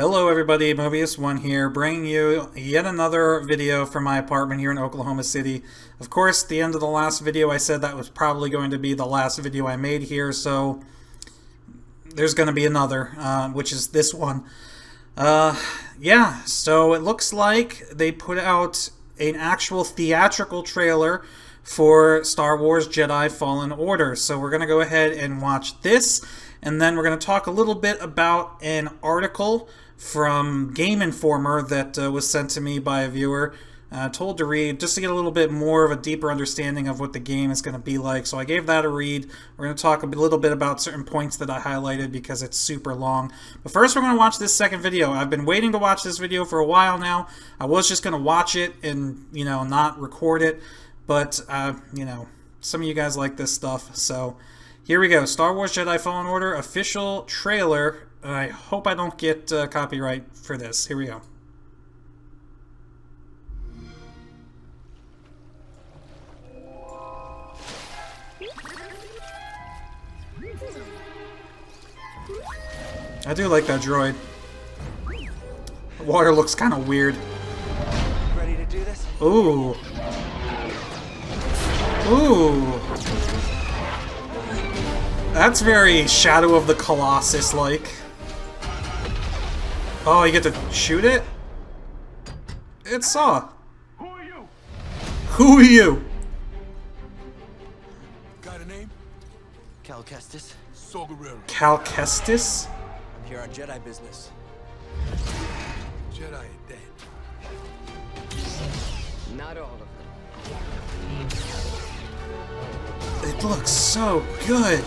Hello everybody, Mobius1 here, bringing you yet another video from my apartment here in Oklahoma City. Of course, the end of the last video I said that was probably going to be the last video I made here, so there's going to be another, which is this one. Yeah, so it looks like they put out an actual theatrical trailer for Star Wars Jedi Fallen Order. So we're going to go ahead and watch this, and then we're going to talk a little bit about an article from Game Informer that was sent to me by a viewer, told to read, just to get a little bit more of a deeper understanding of what the game is going to be like. So I gave that a read. We're going to talk a little bit about certain points that I highlighted because it's super long. But first we're going to watch this second video. I've been waiting to watch this video for a while now. I was just going to watch it and, not record it. But, some of you guys like this stuff. So here we go. Star Wars Jedi Fallen Order official trailer. I hope I don't get copyright for this. Here we go. I do like that droid. The water looks kind of weird. Ready to do this? Ooh. Ooh. That's very Shadow of the Colossus-like. Oh, you get to shoot it? It saw. Who are you? Who are you? Got a name? Cal Kestis. Saw Gerrera. Cal Kestis? I'm here on Jedi business. Jedi are dead. Not all of them. It looks so good.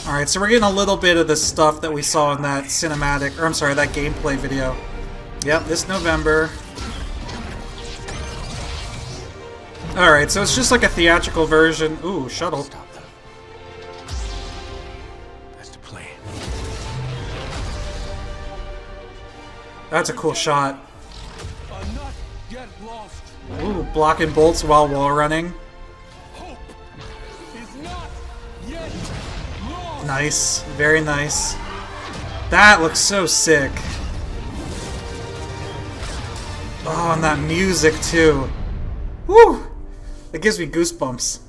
Alright, so we're getting a little bit of the stuff that we saw in that cinematic, or I'm sorry, that gameplay video. Yep, this November. Alright, so it's just like a theatrical version. Ooh, shuttle. Stop them. That's the plan. That's a cool shot. Not yet lost. Ooh, blocking bolts while wall running. Hope is not yet lost. Nice. Very nice. That looks so sick. Oh, and that music too. Woo! It gives me goosebumps.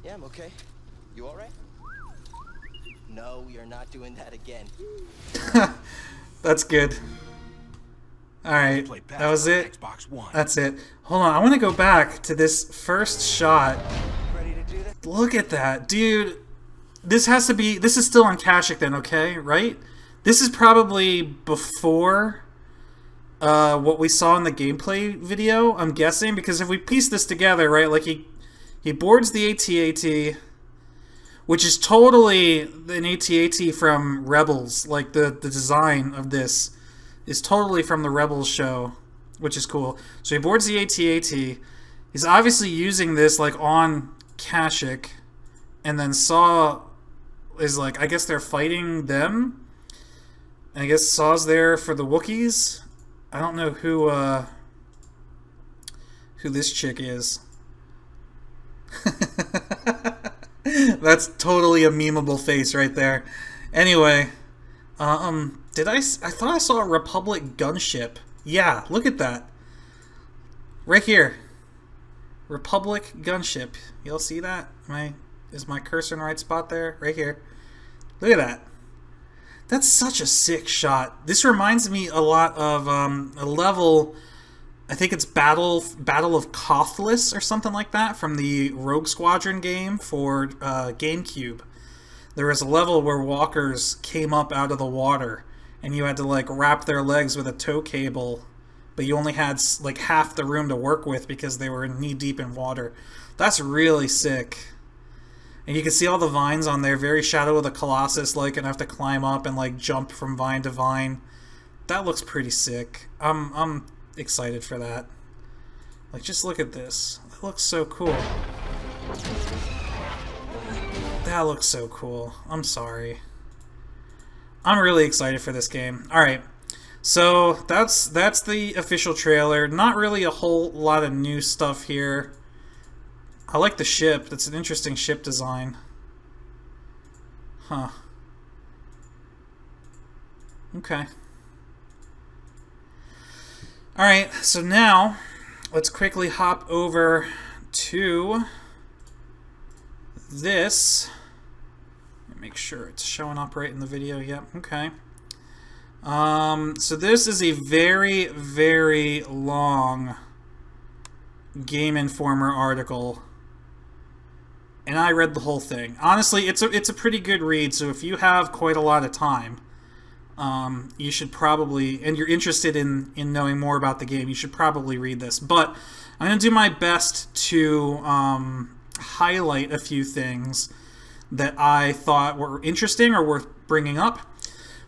Yeah, I'm okay. You alright? No, we are not doing that again. That's good. Alright, that was it. That's it. Hold on, I want to go back to this first shot. Ready to do this? Look at that, dude. This has to be, this is still on Kashyyyk then, okay? Right? This is probably before what we saw in the gameplay video, I'm guessing, because if we piece this together, right, like he boards the AT-AT, which is totally an AT-AT from Rebels, like the design of this is totally from the Rebels show, which is cool. So he boards the AT-AT, he's obviously using this like on Kashyyyk, and then Saw is like, I guess they're fighting them, and I guess Saw's there for the Wookiees. I don't know who this chick is. That's totally a memeable face right there. Anyway, I thought I saw a Republic gunship. Yeah, look at that. Right here. Republic gunship. Y'all see that? Is my cursor in the right spot there? Right here. Look at that. That's such a sick shot. This reminds me a lot of a level, I think it's Battle of Kothless or something like that from the Rogue Squadron game for GameCube. There was a level where walkers came up out of the water and you had to like wrap their legs with a tow cable, but you only had like half the room to work with because they were knee deep in water. That's really sick. And you can see all the vines on there, very Shadow of the Colossus, like, and have to climb up and like jump from vine to vine. That looks pretty sick. I'm excited for that. Like, just look at this. That looks so cool. That looks so cool. I'm sorry. I'm really excited for this game. Alright, so that's the official trailer. Not really a whole lot of new stuff here. I like the ship. That's an interesting ship design. Huh. Okay. Alright, so now let's quickly hop over to this. Make sure it's showing up right in the video. Yep, okay. So this is a very, very long Game Informer article, and I read the whole thing. Honestly, it's a pretty good read, so if you have quite a lot of time, you should probably, and you're interested in knowing more about the game, you should probably read this. But I'm going to do my best to highlight a few things that I thought were interesting or worth bringing up.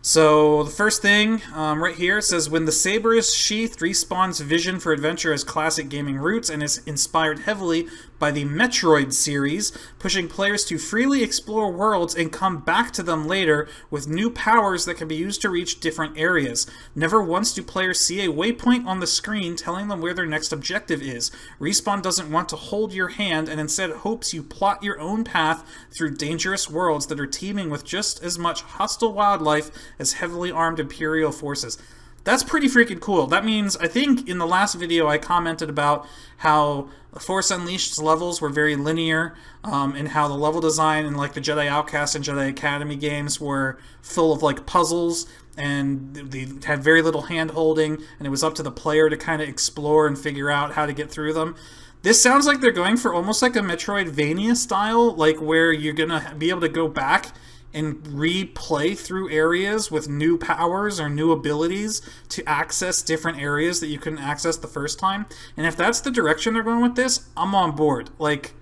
So the first thing right here says, when the saber is sheathed, Respawn's vision for adventure has classic gaming roots and is inspired heavily by the Metroid series, pushing players to freely explore worlds and come back to them later with new powers that can be used to reach different areas. Never once do players see a waypoint on the screen telling them where their next objective is. Respawn doesn't want to hold your hand and instead hopes you plot your own path through dangerous worlds that are teeming with just as much hostile wildlife as heavily armed Imperial forces. That's pretty freaking cool. That means, I think in the last video I commented about how Force Unleashed's levels were very linear, and how the level design in like the Jedi Outcast and Jedi Academy games were full of like puzzles, and they had very little hand-holding, and it was up to the player to kind of explore and figure out how to get through them. This sounds like they're going for almost like a Metroidvania style, like where you're going to be able to go back and replay through areas with new powers or new abilities to access different areas that you couldn't access the first time. And if that's the direction they're going with this, I'm on board. Like,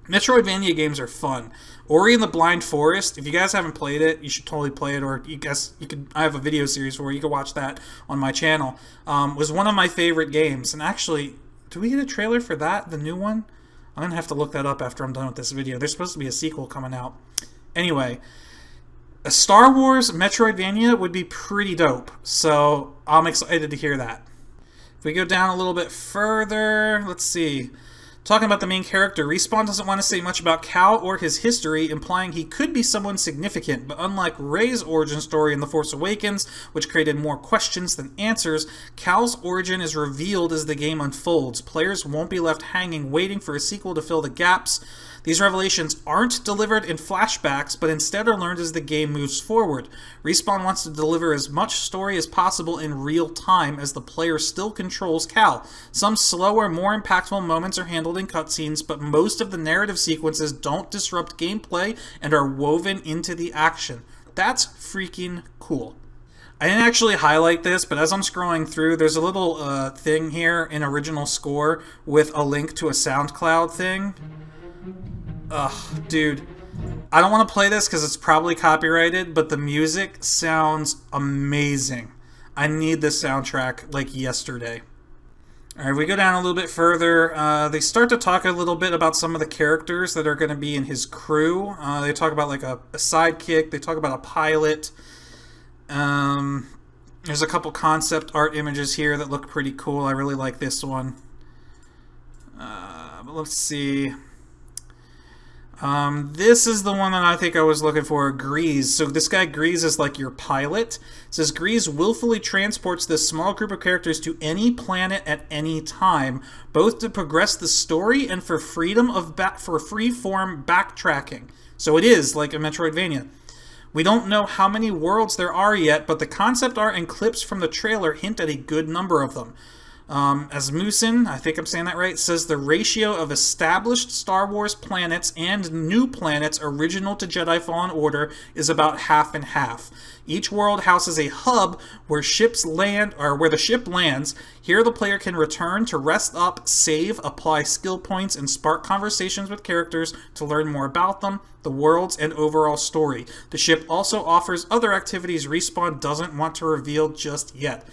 Metroidvania games are fun. Ori and the Blind Forest, if you guys haven't played it, you should totally play it, or you could, I have a video series where you can watch that on my channel. Was one of my favorite games. And actually, do we get a trailer for that, the new one? I'm gonna have to look that up after I'm done with this video. There's supposed to be a sequel coming out. Anyway, a Star Wars Metroidvania would be pretty dope, so I'm excited to hear that. If we go down a little bit further, let's see. Talking about the main character, Respawn doesn't want to say much about Cal or his history, implying he could be someone significant, but unlike Rey's origin story in The Force Awakens, which created more questions than answers, Cal's origin is revealed as the game unfolds. Players won't be left hanging, waiting for a sequel to fill the gaps. These revelations aren't delivered in flashbacks, but instead are learned as the game moves forward. Respawn wants to deliver as much story as possible in real time as the player still controls Cal. Some slower, more impactful moments are handled in cutscenes, but most of the narrative sequences don't disrupt gameplay and are woven into the action. That's freaking cool. I didn't actually highlight this, but as I'm scrolling through, there's a little thing here in original score with a link to a SoundCloud thing. Ugh, dude. I don't want to play this because it's probably copyrighted, but the music sounds amazing. I need this soundtrack like yesterday. Alright, we go down a little bit further. They start to talk a little bit about some of the characters that are going to be in his crew. They talk about like a sidekick. They talk about a pilot. There's a couple concept art images here that look pretty cool. I really like this one. But let's see. This is the one that I think I was looking for, Grease. So this guy Grease is like your pilot. It says Grease willfully transports this small group of characters to any planet at any time, both to progress the story and for freedom of for free-form backtracking. So it is like a Metroidvania. We don't know how many worlds there are yet, but the concept art and clips from the trailer hint at a good number of them. Asmussen, I think I'm saying that right, says the ratio of established Star Wars planets and new planets original to Jedi Fallen Order is about half and half. Each world houses a hub where ships land, or where the ship lands. Here the player can return to rest up, save, apply skill points, and spark conversations with characters to learn more about them, the worlds, and overall story. The ship also offers other activities Respawn doesn't want to reveal just yet.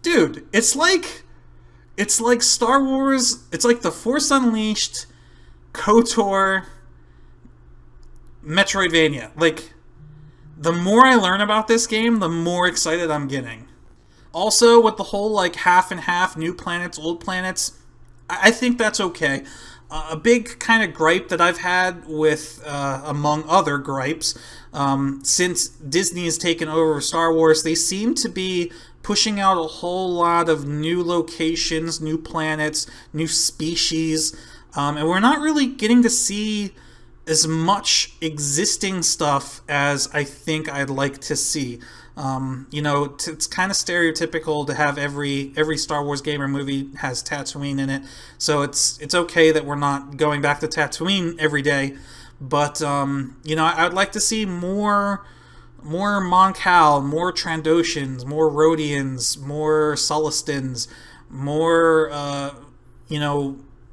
Dude, it's like Star Wars, it's like the Force Unleashed, KOTOR, Metroidvania. Like, the more I learn about this game, the more excited I'm getting. Also, with the whole, like, half and half, new planets, old planets, I think that's okay. A big kind of gripe that I've had with, among other gripes, Since Disney has taken over Star Wars, they seem to be pushing out a whole lot of new locations, new planets, new species, and we're not really getting to see as much existing stuff as I think I'd like to see. It's kind of stereotypical to have every Star Wars game or movie has Tatooine in it, so it's okay that we're not going back to Tatooine every day, but I'd like to see more Mon Cal, more Trandoshans, more Rhodians, more Sulistans, more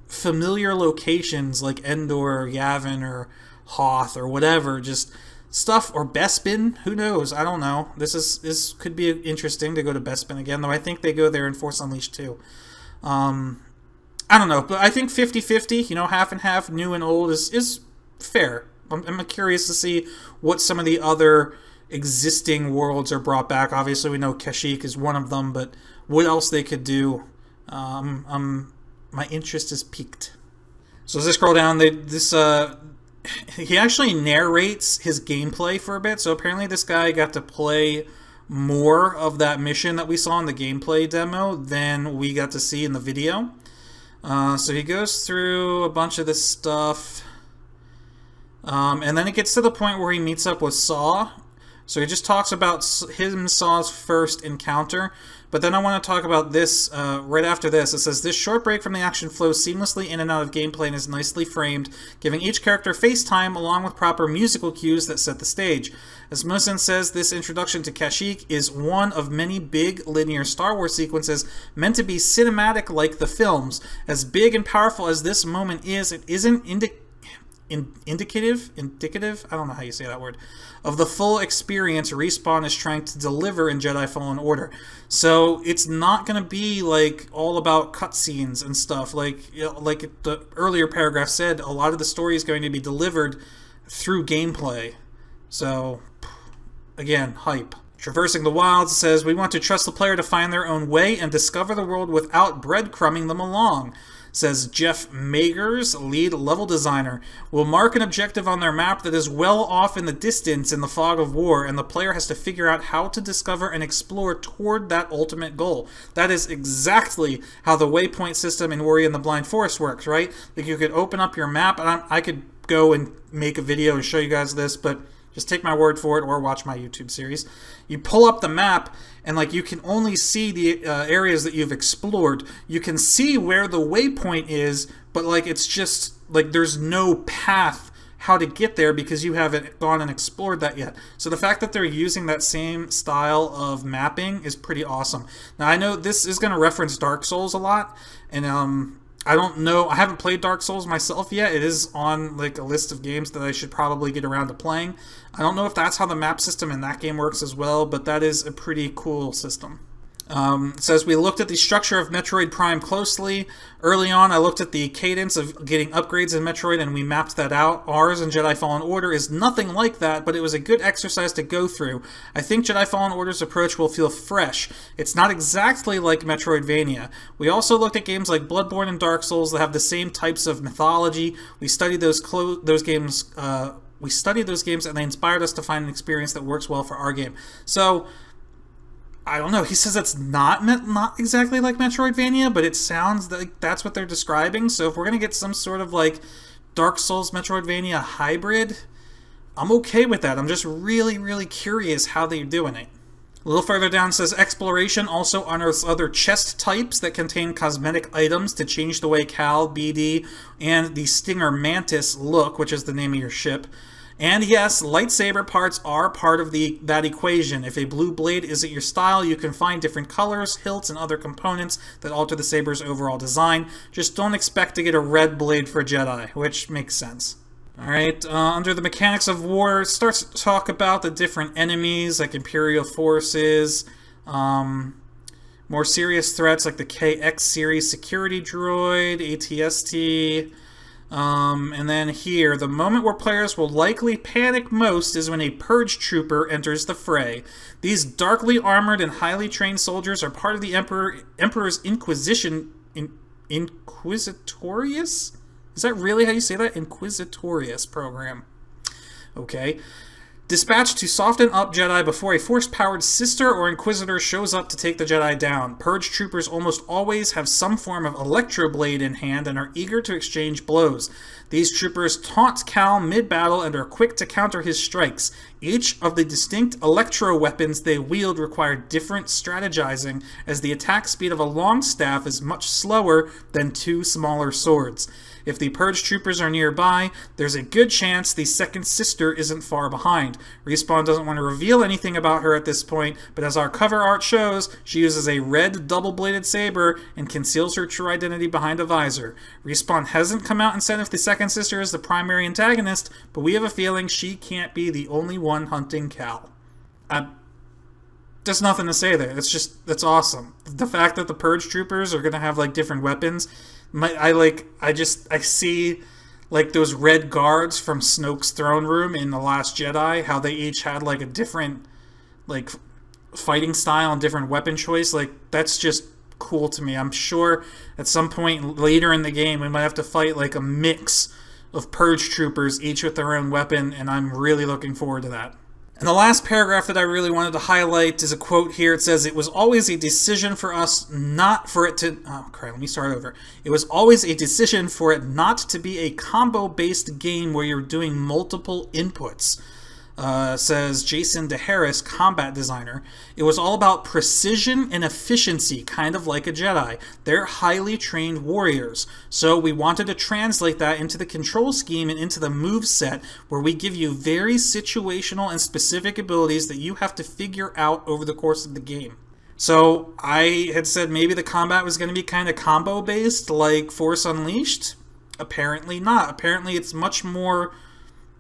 familiar locations like Endor, Yavin, or Hoth, or whatever, just stuff, or Bespin, who knows, I don't know. This could be interesting to go to Bespin again, though I think they go there in Force Unleashed too. I don't know, but I think 50-50, half and half, new and old, is fair. I'm curious to see what some of the other existing worlds are brought back. Obviously, we know Kashyyyk is one of them, but what else they could do, my interest is piqued. So as I scroll down, he actually narrates his gameplay for a bit. So apparently this guy got to play more of that mission that we saw in the gameplay demo than we got to see in the video. So he goes through a bunch of this stuff. And then it gets to the point where he meets up with Saw. So he just talks about him and Saw's first encounter. But then I want to talk about this right after this. It says, this short break from the action flows seamlessly in and out of gameplay and is nicely framed, giving each character face time along with proper musical cues that set the stage. As Musin says, this introduction to Kashyyyk is one of many big linear Star Wars sequences meant to be cinematic like the films. As big and powerful as this moment is, it isn't indicative, I don't know how you say that word, of the full experience Respawn is trying to deliver in Jedi Fallen Order. So it's not going to be like all about cutscenes and stuff. Like the earlier paragraph said, a lot of the story is going to be delivered through gameplay. So, again, hype. Traversing the Wilds says, we want to trust the player to find their own way and discover the world without breadcrumbing them along. Says Jeff Magers, lead level designer. Will mark an objective on their map that is well off in the distance in the fog of war, and the player has to figure out how to discover and explore toward that ultimate goal. That is exactly how the waypoint system in Ori and the Blind Forest works, right? Like, you could open up your map, and I could go and make a video and show you guys this, but just take my word for it or watch my YouTube series. You pull up the map, and like, you can only see the areas that you've explored. You can see where the waypoint is, but like, it's just like there's no path how to get there because you haven't gone and explored that yet. So the fact that they're using that same style of mapping is pretty awesome. Now I know this is going to reference Dark Souls a lot, and I don't know, I haven't played Dark Souls myself yet. It is on like a list of games that I should probably get around to playing. I don't know if that's how the map system in that game works as well, but that is a pretty cool system. It says, we looked at the structure of Metroid Prime closely. Early on, I looked at the cadence of getting upgrades in Metroid, and we mapped that out. Ours in Jedi Fallen Order is nothing like that, but it was a good exercise to go through. I think Jedi Fallen Order's approach will feel fresh. It's not exactly like Metroidvania. We also looked at games like Bloodborne and Dark Souls that have the same types of mythology. We studied those games. We studied those games, and they inspired us to find an experience that works well for our game. So, I don't know. He says it's not exactly like Metroidvania, but it sounds like that's what they're describing. So if we're going to get some sort of like Dark Souls Metroidvania hybrid, I'm okay with that. I'm just really, really curious how they're doing it. A little further down it says, exploration also unearths other chest types that contain cosmetic items to change the way Cal, BD, and the Stinger Mantis look, which is the name of your ship. And yes, lightsaber parts are part of that equation. If a blue blade isn't your style, you can find different colors, hilts, and other components that alter the saber's overall design. Just don't expect to get a red blade for Jedi, which makes sense. Alright, under the mechanics of war, it starts to talk about the different enemies, like Imperial forces, more serious threats like the KX series security droid, ATST. And then here, the moment where players will likely panic most is when a purge trooper enters the fray. These darkly armored and highly trained soldiers are part of the Emperor's Inquisitorius? Is that really how you say that? Inquisitorius program. Okay. Dispatched to soften up Jedi before a Force-powered sister or Inquisitor shows up to take the Jedi down. Purge troopers almost always have some form of electroblade in hand and are eager to exchange blows. These troopers taunt Cal mid-battle and are quick to counter his strikes. Each of the distinct electro-weapons they wield require different strategizing, as the attack speed of a long staff is much slower than 2 smaller swords. If the Purge troopers are nearby, there's a good chance the second sister isn't far behind. Respawn doesn't want to reveal anything about her at this point, but as our cover art shows, she uses a red double-bladed saber and conceals her true identity behind a visor. Respawn hasn't come out and said if the second sister is the primary antagonist, but we have a feeling she can't be the only one hunting Cal. There's nothing to say there. That's awesome. The fact that the Purge troopers are going to have like different weapons, I see like those red guards from Snoke's throne room in The Last Jedi, how they each had like a different like fighting style and different weapon choice. Like, that's just cool to me. I'm sure at some point later in the game we might have to fight like a mix of Purge troopers, each with their own weapon, and I'm really looking forward to that. And the last paragraph that I really wanted to highlight is a quote here. It says, "It was always a decision for us not for it to..." Oh, crap, let me start over. "It was always a decision for it not to be a combo-based game where you're doing multiple inputs," says Jason DeHarris, combat designer. "It was all about precision and efficiency, kind of like a Jedi. They're highly trained warriors. So we wanted to translate that into the control scheme and into the move set, where we give you very situational and specific abilities that you have to figure out over the course of the game." So I had said maybe the combat was going to be kind of combo-based, like Force Unleashed. Apparently not. Apparently it's much more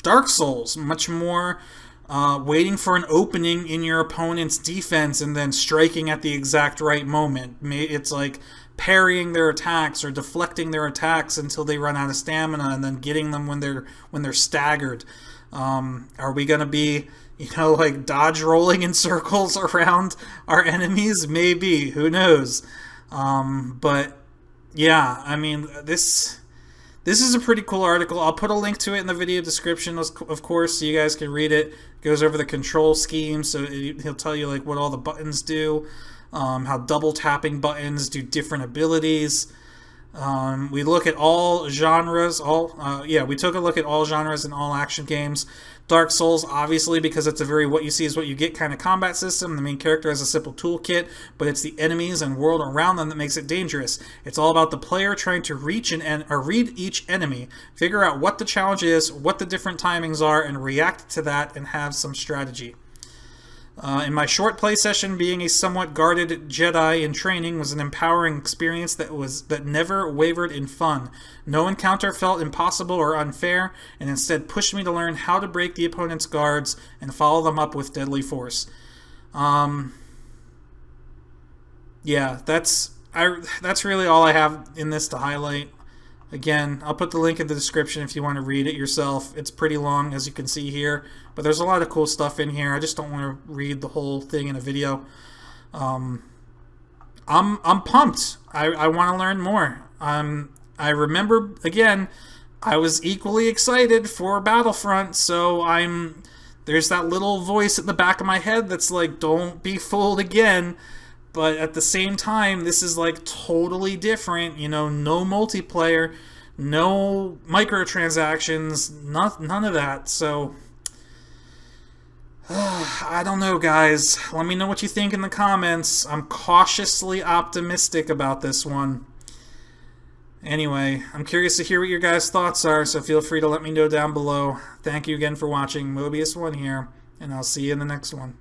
Dark Souls, much more waiting for an opening in your opponent's defense and then striking at the exact right moment. It's like parrying their attacks or deflecting their attacks until they run out of stamina and then getting them when they're staggered. Are we going to be, like dodge rolling in circles around our enemies? Maybe. Who knows? But yeah, I mean, This is a pretty cool article. I'll put a link to it in the video description, of course, so you guys can read it. It goes over the control scheme, so he'll tell you like what all the buttons do, how double tapping buttons do different abilities. We look at all genres. We took a look at all genres in all action games. Dark Souls, obviously, because it's a very what you see is what you get kind of combat system. The main character has a simple toolkit, but it's the enemies and world around them that makes it dangerous. It's all about the player trying to read each enemy, figure out what the challenge is, what the different timings are, and react to that and have some strategy. In my short play session, being a somewhat guarded Jedi in training was an empowering experience that never wavered in fun. No encounter felt impossible or unfair, and instead pushed me to learn how to break the opponent's guards and follow them up with deadly force. Yeah, that's really all I have in this to highlight. Again, I'll put the link in the description if you want to read it yourself. It's pretty long, as you can see here, but there's a lot of cool stuff in here. I just don't want to read the whole thing in a video. I'm pumped. I want to learn more. I remember, again, I was equally excited for Battlefront, so there's that little voice at the back of my head that's like, don't be fooled again. But at the same time, this is like totally different, no multiplayer, no microtransactions, none of that. So, I don't know, guys. Let me know what you think in the comments. I'm cautiously optimistic about this one. Anyway, I'm curious to hear what your guys' thoughts are, so feel free to let me know down below. Thank you again for watching. Mobius1 here, and I'll see you in the next one.